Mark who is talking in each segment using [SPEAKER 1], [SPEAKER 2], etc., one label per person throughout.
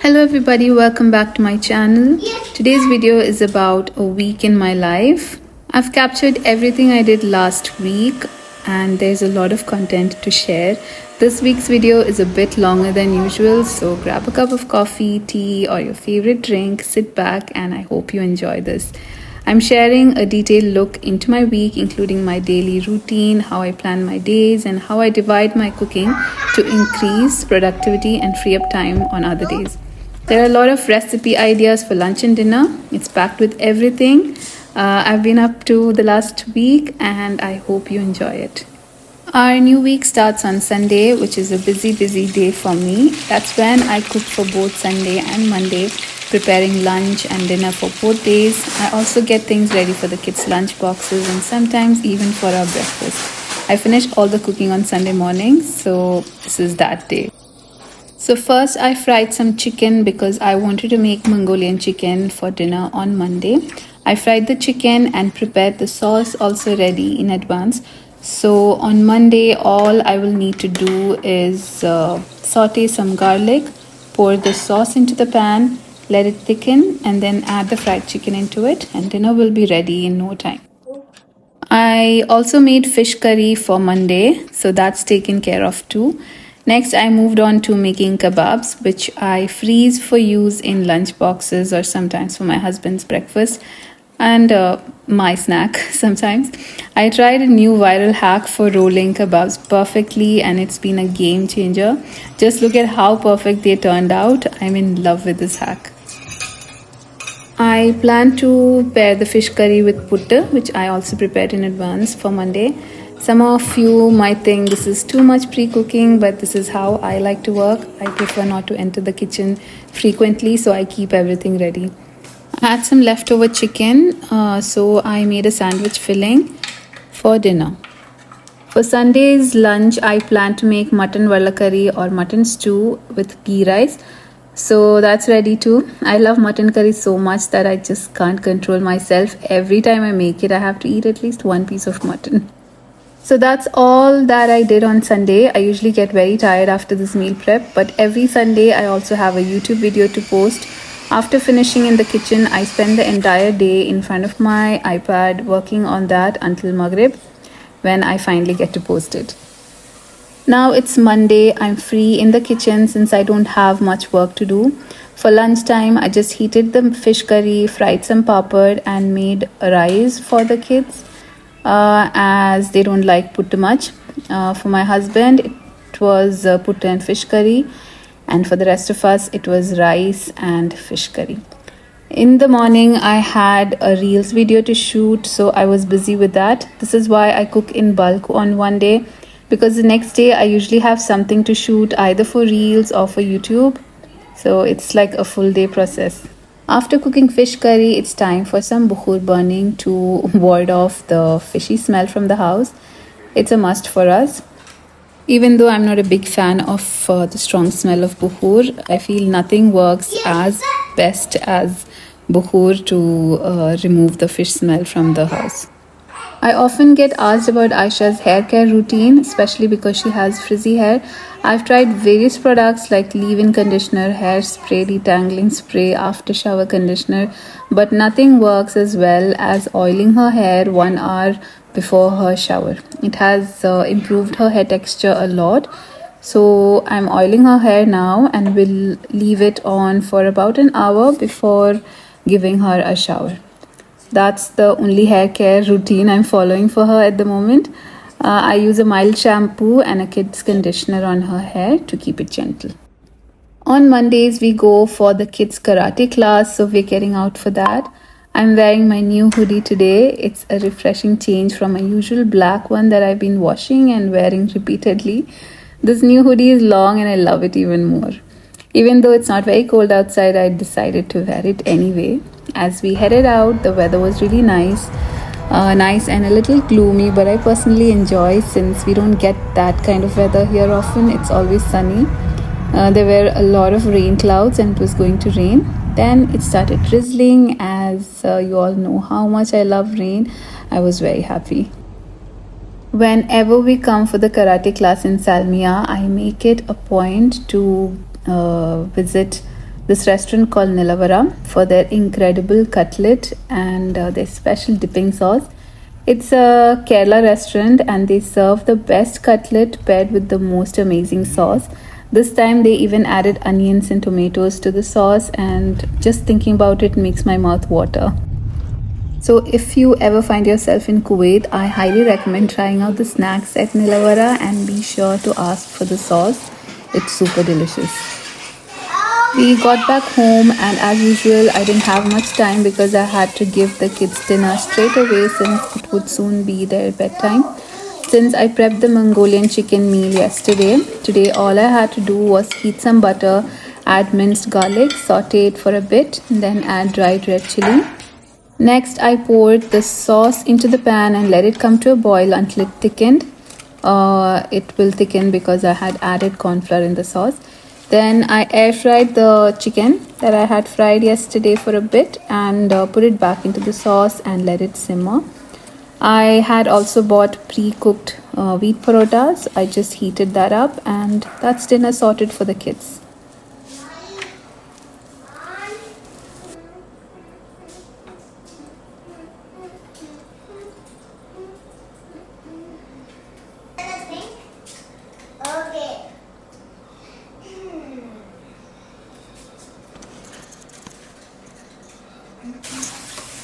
[SPEAKER 1] Hello everybody, welcome back to my channel. Today's video is about a week in my life. I've captured everything I did last week and there's a lot of content to share. This week's video is a bit longer than usual, so grab a cup of coffee, tea or your favorite drink, sit back and I hope you enjoy this. I'm sharing a detailed look into my week, including my daily routine, how I plan my days, and how I divide my cooking to increase productivity and free up time on other days. There are a lot of recipe ideas for lunch and dinner. It's packed with everything I've been up to the last week, and I hope you enjoy it. Our new week starts on Sunday, which is a busy day for me. That's when I cook for both Sunday and Monday, preparing lunch and dinner for both days. I also get things ready for the kids' lunch boxes and sometimes even for our breakfast. I finish all the cooking on Sunday morning, so this is that day. So first I fried some chicken because I wanted to make Mongolian chicken for dinner on Monday. I fried the chicken and prepared the sauce also ready in advance. So on Monday, all I will need to do is saute some garlic, pour the sauce into the pan, let it thicken, and then add the fried chicken into it, and dinner will be ready in no time. I also made fish curry for Monday, so that's taken care of too. Next, I moved on to making kebabs, which I freeze for use in lunch boxes or sometimes for my husband's breakfast and my snack sometimes. I tried a new viral hack for rolling kebabs perfectly and it's been a game changer. Just look at how perfect they turned out. I'm in love with this hack. I plan to pair the fish curry with putta, which I also prepared in advance for Monday. Some of you might think this is too much pre-cooking, but this is how I like to work. I prefer not to enter the kitchen frequently, so I keep everything ready. I had some leftover chicken, so I made a sandwich filling for dinner. For Sunday's lunch, I plan to make mutton valla curry or mutton stew with ghee rice. So that's ready too. I love mutton curry so much that I just can't control myself. Every time I make it, I have to eat at least one piece of mutton. So that's all that I did on Sunday. I usually get very tired after this meal prep, but every Sunday I also have a YouTube video to post. After finishing in the kitchen, I spend the entire day in front of my iPad working on that until Maghrib, when I finally get to post it. Now it's Monday. I'm free in the kitchen since I don't have much work to do. For lunchtime, I just heated the fish curry, fried some papad and made rice for the kids. As they don't like putta much. For my husband, it was putta and fish curry, and for the rest of us, it was rice and fish curry. In the morning, I had a Reels video to shoot, so I was busy with that. This is why I cook in bulk on one day, because the next day I usually have something to shoot either for Reels or for YouTube. So it's like a full day process. After cooking fish curry, it's time for some bukhur burning to ward off the fishy smell from the house. It's a must for us. Even though I'm not a big fan of the strong smell of bukhur, I feel nothing works as best as bukhur to remove the fish smell from the house. I often get asked about Aisha's hair care routine, especially because she has frizzy hair. I've tried various products like leave-in conditioner, hair spray, detangling spray, after shower conditioner, but nothing works as well as oiling her hair 1 hour before her shower. It has improved her hair texture a lot. So I'm oiling her hair now and will leave it on for about an hour before giving her a shower. That's the only hair care routine I'm following for her at the moment. I use a mild shampoo and a kid's conditioner on her hair to keep it gentle. On Mondays, we go for the kids' karate class, so we're getting out for that. I'm wearing my new hoodie today. It's a refreshing change from my usual black one that I've been washing and wearing repeatedly. This new hoodie is long and I love it even more. Even though it's not very cold outside, I decided to wear it anyway. As we headed out, the weather was really nice and a little gloomy, but I personally enjoy since we don't get that kind of weather here often. It's always sunny. There were a lot of rain clouds and it was going to rain. Then it started drizzling. As you all know how much I love rain, I was very happy. Whenever we come for the karate class in Salmiya, I make it a point to visit this restaurant called Nilavara for their incredible cutlet and their special dipping sauce. It's a Kerala restaurant and they serve the best cutlet paired with the most amazing sauce. This time they even added onions and tomatoes to the sauce, and just thinking about it makes my mouth water. So if you ever find yourself in Kuwait, I highly recommend trying out the snacks at Nilavara and be sure to ask for the sauce. It's super delicious. We got back home and as usual I didn't have much time because I had to give the kids dinner straight away since it would soon be their bedtime. Since I prepped the Mongolian chicken meal yesterday, today all I had to do was heat some butter, add minced garlic, saute it for a bit, and then add dried red chili. Next I poured the sauce into the pan and let it come to a boil until it thickened. It will thicken because I had added corn flour in the sauce. Then I air fried the chicken that I had fried yesterday for a bit and put it back into the sauce and let it simmer. I had also bought pre-cooked wheat parotas. I just heated that up and that's dinner sorted for the kids.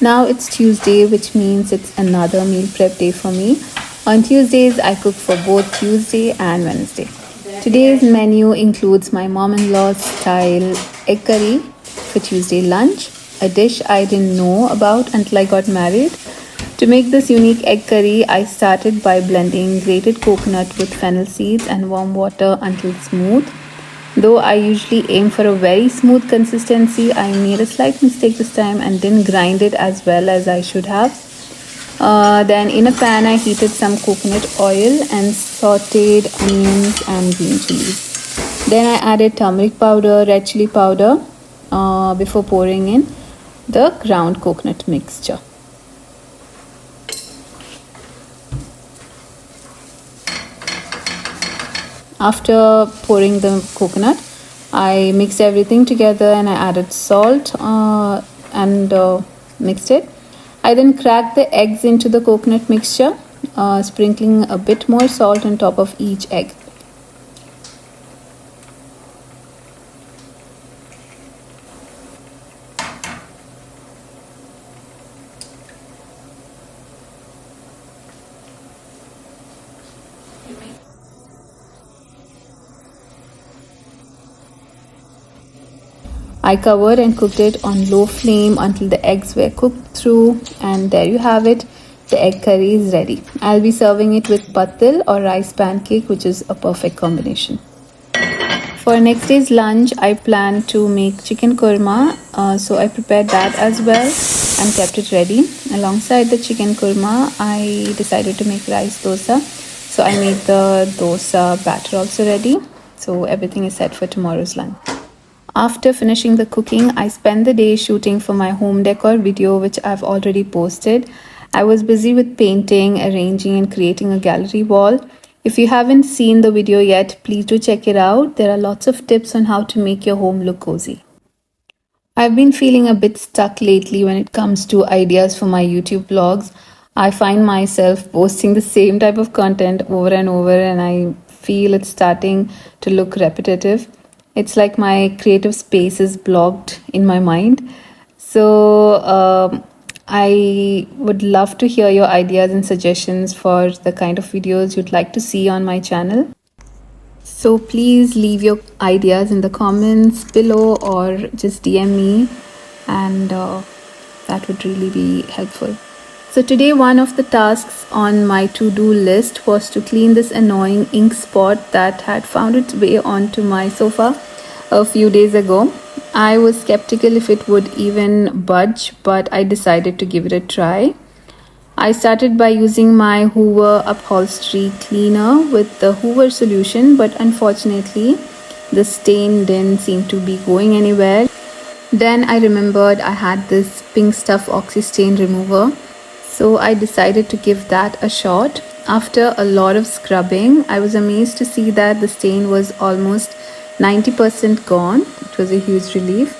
[SPEAKER 1] Now it's Tuesday, which means it's another meal prep day for me. On Tuesdays, I cook for both Tuesday and Wednesday. Today's menu includes my mom-in-law's style egg curry for Tuesday lunch, a dish I didn't know about until I got married. To make this unique egg curry, I started by blending grated coconut with fennel seeds and warm water until smooth. Though I usually aim for a very smooth consistency, I made a slight mistake this time and didn't grind it as well as I should have. Then in a pan, I heated some coconut oil and sauteed onions and green chilies. Then I added turmeric powder, red chili powder before pouring in the ground coconut mixture. After pouring the coconut, I mixed everything together and I added salt and mixed it. I then cracked the eggs into the coconut mixture, sprinkling a bit more salt on top of each egg. I covered and cooked it on low flame until the eggs were cooked through, and there you have it. The egg curry is ready. I'll be serving it with patil or rice pancake, which is a perfect combination. For next day's lunch, I plan to make chicken korma, so I prepared that as well and kept it ready. Alongside the chicken korma, I decided to make rice dosa, so I made the dosa batter also ready. So everything is set for tomorrow's lunch. After finishing the cooking, I spent the day shooting for my home decor video, which I've already posted. I was busy with painting, arranging and creating a gallery wall. If you haven't seen the video yet, please do check it out. There are lots of tips on how to make your home look cozy. I've been feeling a bit stuck lately when it comes to ideas for my YouTube vlogs. I find myself posting the same type of content over and over and I feel it's starting to look repetitive. It's like my creative space is blocked in my mind. So I would love to hear your ideas and suggestions for the kind of videos you'd like to see on my channel. So please leave your ideas in the comments below or just DM me, and that would really be helpful. So today one of the tasks on my to-do list was to clean this annoying ink spot that had found its way onto my sofa a few days ago. I was skeptical if it would even budge, but I decided to give it a try. I started by using my Hoover upholstery cleaner with the Hoover solution, but unfortunately the stain didn't seem to be going anywhere. Then I remembered I had this pink stuff oxy stain remover, so I decided to give that a shot. After a lot of scrubbing, I was amazed to see that the stain was almost 90% gone. It was a huge relief.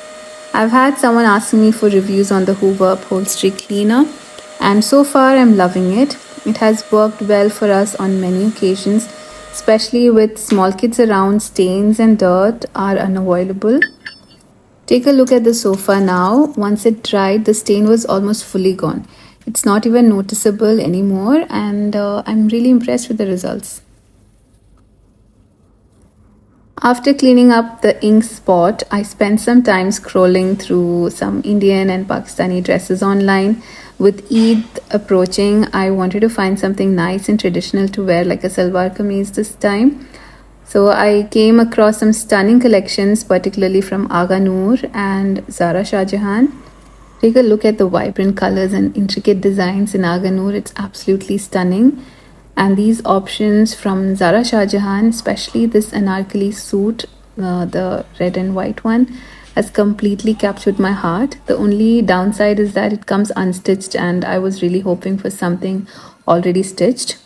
[SPEAKER 1] I've had someone asking me for reviews on the Hoover upholstery cleaner, and so far I'm loving it. It has worked well for us on many occasions, especially with small kids around. Stains and dirt are unavoidable. Take a look at the sofa now. Once it dried, the stain was almost fully gone. It's not even noticeable anymore, and I'm really impressed with the results. After cleaning up the ink spot, I spent some time scrolling through some Indian and Pakistani dresses online. With Eid approaching, I wanted to find something nice and traditional to wear, like a salwar kameez this time. So I came across some stunning collections, particularly from Aga Noor and Zara Shah Jahan. Take a look at the vibrant colors and intricate designs in Aga Noor. It's absolutely stunning. And these options from Zara Shah Jahan, especially this anarkali suit, the red and white one, has completely captured my heart. The only downside is that it comes unstitched, and I was really hoping for something already stitched.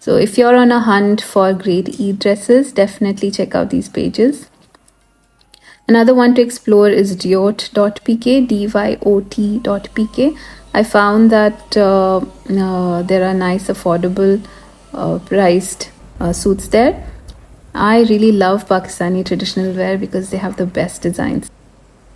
[SPEAKER 1] So if you're on a hunt for great e-dresses, definitely check out these pages. Another one to explore is dyot.pk, dyot.pk. I found that there are nice, affordable, priced suits there. I really love Pakistani traditional wear because they have the best designs.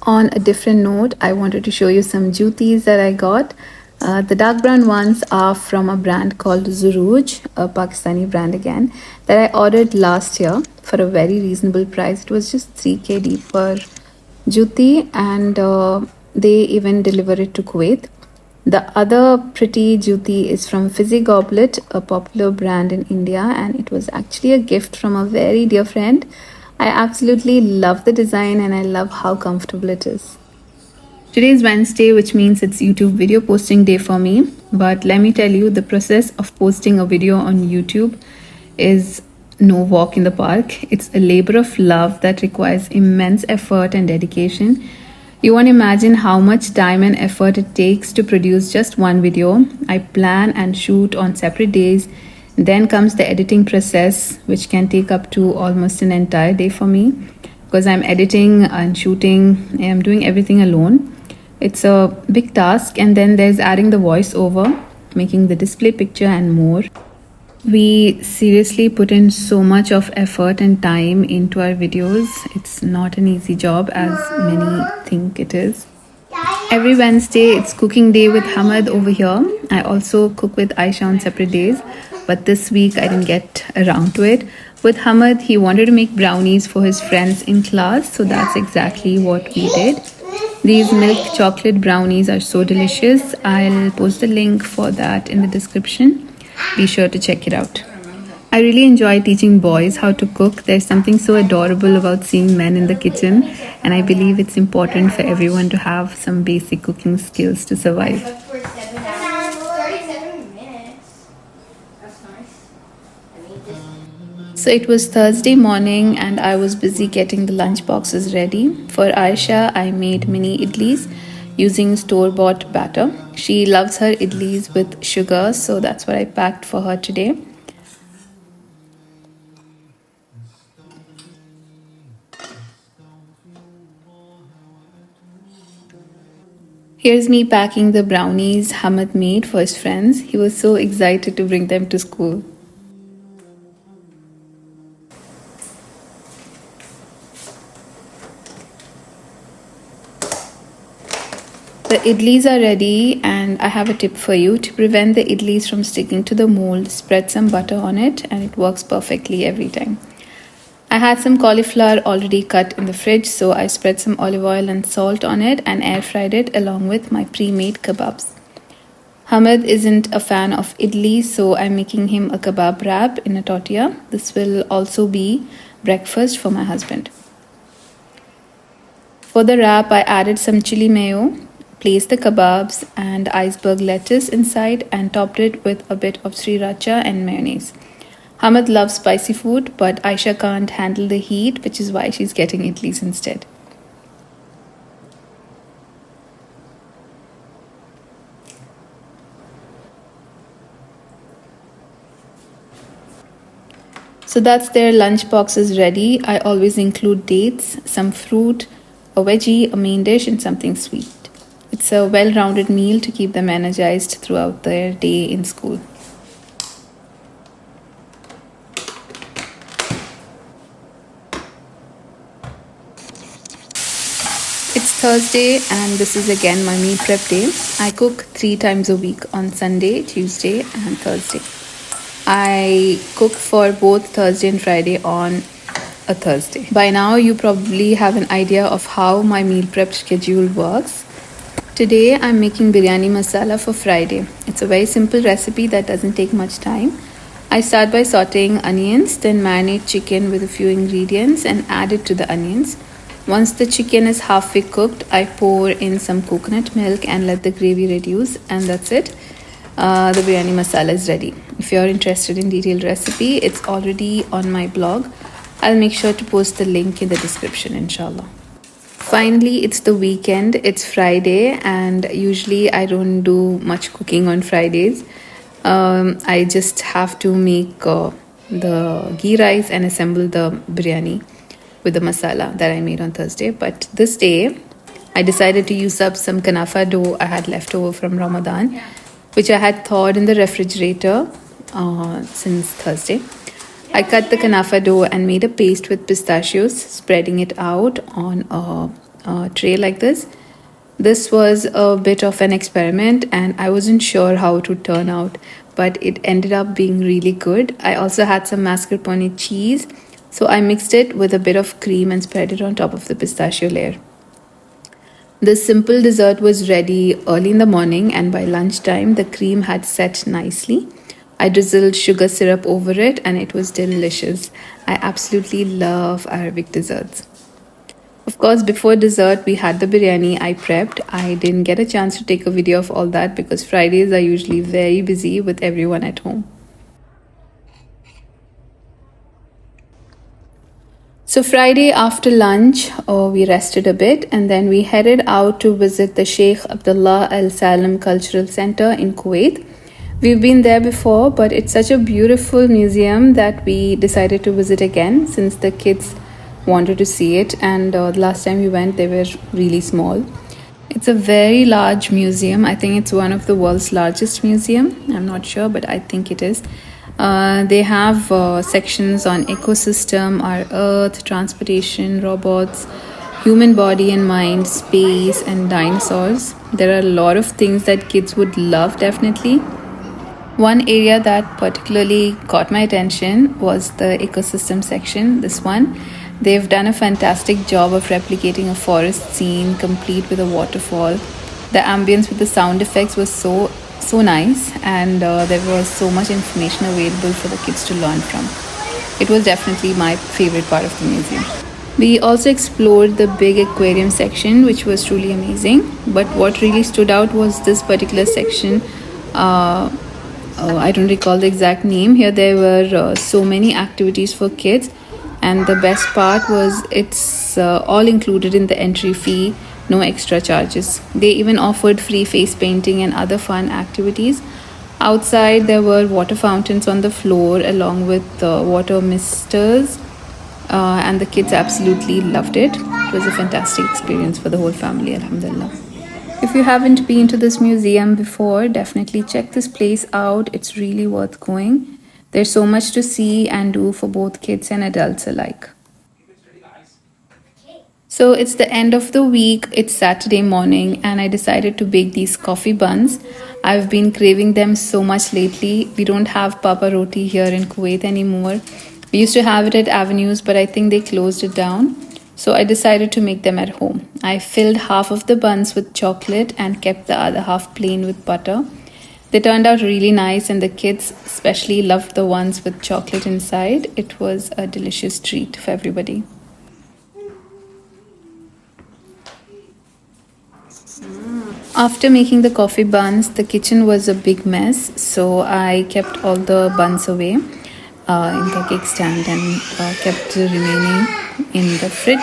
[SPEAKER 1] On a different note, I wanted to show you some jutis that I got. The dark brown ones are from a brand called Zuruj, a Pakistani brand again, that I ordered last year for a very reasonable price. It was just 3 KD per juti, and they even deliver it to Kuwait. The other pretty juti is from Fizzy Goblet, a popular brand in India, and it was actually a gift from a very dear friend. I absolutely love the design and I love how comfortable it is. Today is Wednesday, which means it's YouTube video posting day for me. But let me tell you, the process of posting a video on YouTube is no walk in the park. It's a labor of love that requires immense effort and dedication. You won't imagine how much time and effort it takes to produce just one video. I plan and shoot on separate days. Then comes the editing process, which can take up to almost an entire day for me because I'm editing and shooting, I'm doing everything alone. It's a big task, and then there's adding the voiceover, making the display picture, and more. We seriously put in so much of effort and time into our videos. It's not an easy job as many think it is. Every Wednesday, it's cooking day with Hamad over here. I also cook with Aisha on separate days, but this week I didn't get around to it. With Hamad, he wanted to make brownies for his friends in class, so that's exactly what we did. These milk chocolate brownies are so delicious. I'll post the link for that in the description. Be sure to check it out. I really enjoy teaching boys how to cook. There's something so adorable about seeing men in the kitchen, and I believe it's important for everyone to have some basic cooking skills to survive. So it was Thursday morning, and I was busy getting the lunch boxes ready. For Aisha, I made mini idlis using store-bought batter. She loves her idlis with sugar, so that's what I packed for her today. Here's me packing the brownies Hamad made for his friends. He was so excited to bring them to school. The idlis are ready, and I have a tip for you. To prevent the idlis from sticking to the mold, spread some butter on it, and it works perfectly every time. I had some cauliflower already cut in the fridge, so I spread some olive oil and salt on it and air fried it along with my pre-made kebabs. Hamad isn't a fan of idli, so I'm making him a kebab wrap in a tortilla. This will also be breakfast for my husband. For the wrap, I added some chili mayo, placed the kebabs and iceberg lettuce inside, and topped it with a bit of sriracha and mayonnaise. Hamad loves spicy food, but Aisha can't handle the heat, which is why she's getting idlis instead. So that's their lunch box is ready. I always include dates, some fruit, a veggie, a main dish, and something sweet. It's a well rounded meal to keep them energized throughout their day in school. It's Thursday, and this is again my meal prep day. I cook 3 times a week on Sunday, Tuesday, and Thursday. I cook for both Thursday and Friday on a Thursday. By now, you probably have an idea of how my meal prep schedule works. Today, I'm making biryani masala for Friday. It's a very simple recipe that doesn't take much time. I start by sauteing onions, then marinate chicken with a few ingredients and add it to the onions. Once the chicken is halfway cooked, I pour in some coconut milk and let the gravy reduce, and that's it. The biryani masala is ready. If you're interested in detailed recipe, it's already on my blog. I'll make sure to post the link in the description, inshallah. Finally, it's the weekend. It's Friday, and usually I don't do much cooking on Fridays. I just have to make the ghee rice and assemble the biryani with the masala that I made on Thursday. But this day, I decided to use up some kanafa dough I had left over from Ramadan, which I had thawed in the refrigerator since Thursday. I cut the kanafa dough and made a paste with pistachios, spreading it out on a tray like this. This was a bit of an experiment and I wasn't sure how it would turn out, but it ended up being really good. I also had some mascarpone cheese, so I mixed it with a bit of cream and spread it on top of the pistachio layer. This simple dessert was ready early in the morning, and by lunchtime, the cream had set nicely. I drizzled sugar syrup over it, and it was delicious. I absolutely love Arabic desserts. Of course, before dessert, we had the biryani I prepped. I didn't get a chance to take a video of all that because Fridays are usually very busy with everyone at home. So Friday after lunch, we rested a bit and then we headed out to visit the Sheikh Abdullah Al Salam Cultural Center in Kuwait. We've been there before, but it's such a beautiful museum that we decided to visit again since the kids wanted to see it, and the last time we went they were really small. It's a very large museum. I think it's one of the world's largest museum. I'm not sure, but I think it is. They have sections on ecosystem, our earth, transportation, robots, human body and mind, space, and dinosaurs. There are a lot of things that kids would love, definitely. One area that particularly caught my attention was the ecosystem section, this one. They've done a fantastic job of replicating a forest scene complete with a waterfall. The ambience with the sound effects was so nice, and there was so much information available for the kids to learn from. It was definitely my favorite part of the museum. We also explored the big aquarium section, which was truly amazing. But what really stood out was this particular section. I don't recall the exact name. Here there were so many activities for kids, and the best part was it's all included in the entry fee, no extra charges. They even offered free face painting and other fun activities. Outside there were water fountains on the floor along with water misters, and the kids absolutely loved it. It was a fantastic experience for the whole family, alhamdulillah. If you haven't been to this museum before, definitely check this place out. It's really worth going. There's so much to see and do for both kids and adults alike. So it's the end of the week. It's Saturday morning and I decided to bake these coffee buns. I've been craving them so much lately. We don't have Papa Roti here in Kuwait anymore. We used to have it at Avenues, but I think they closed it down. So I decided to make them at home. I filled half of the buns with chocolate and kept the other half plain with butter. They turned out really nice and the kids especially loved the ones with chocolate inside. It was a delicious treat for everybody. After making the coffee buns, the kitchen was a big mess, so I kept all the buns away in the cake stand and kept the remaining in the fridge.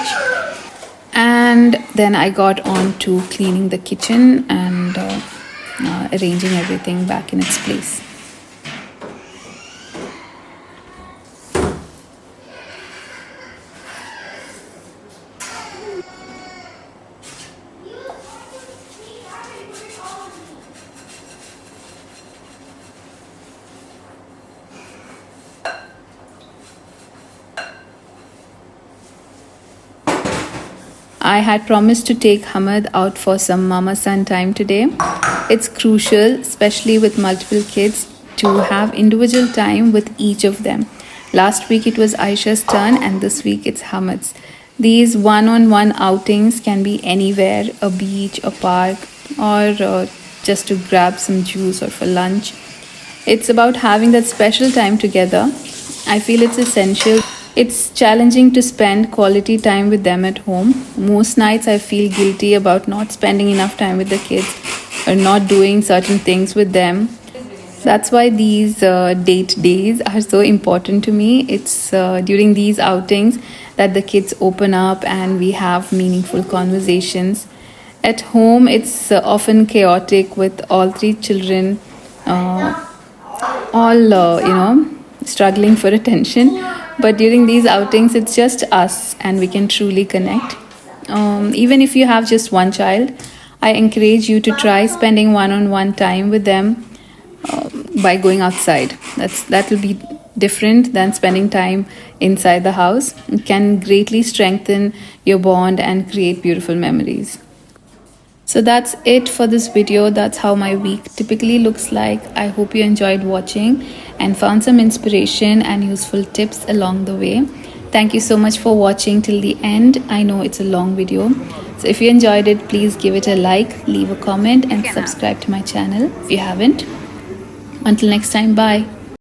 [SPEAKER 1] And then I got on to cleaning the kitchen and arranging everything back in its place. I had promised to take Hamad out for some mama son time today. It's crucial, especially with multiple kids, to have individual time with each of them. Last week it was Aisha's turn, and this week it's Hamad's. These one on one outings can be anywhere, a beach, a park, or just to grab some juice or for lunch. It's about having that special time together. I feel it's essential. It's challenging to spend quality time with them at home. Most nights I feel guilty about not spending enough time with the kids or not doing certain things with them. That's why these date days are so important to me. It's during these outings that the kids open up and we have meaningful conversations. At home, it's often chaotic with all three children, all struggling for attention. But during these outings, it's just us and we can truly connect. Even if you have just one child, I encourage you to try spending one on one time with them by going outside. That will be different than spending time inside the house. It can greatly strengthen your bond and create beautiful memories. So that's it for this video. That's how my week typically looks like. I hope you enjoyed watching and found some inspiration and useful tips along the way. Thank you so much for watching till the end. I know it's a long video. So if you enjoyed it, please give it a like, leave a comment and subscribe to my channel if you haven't. Until next time, bye.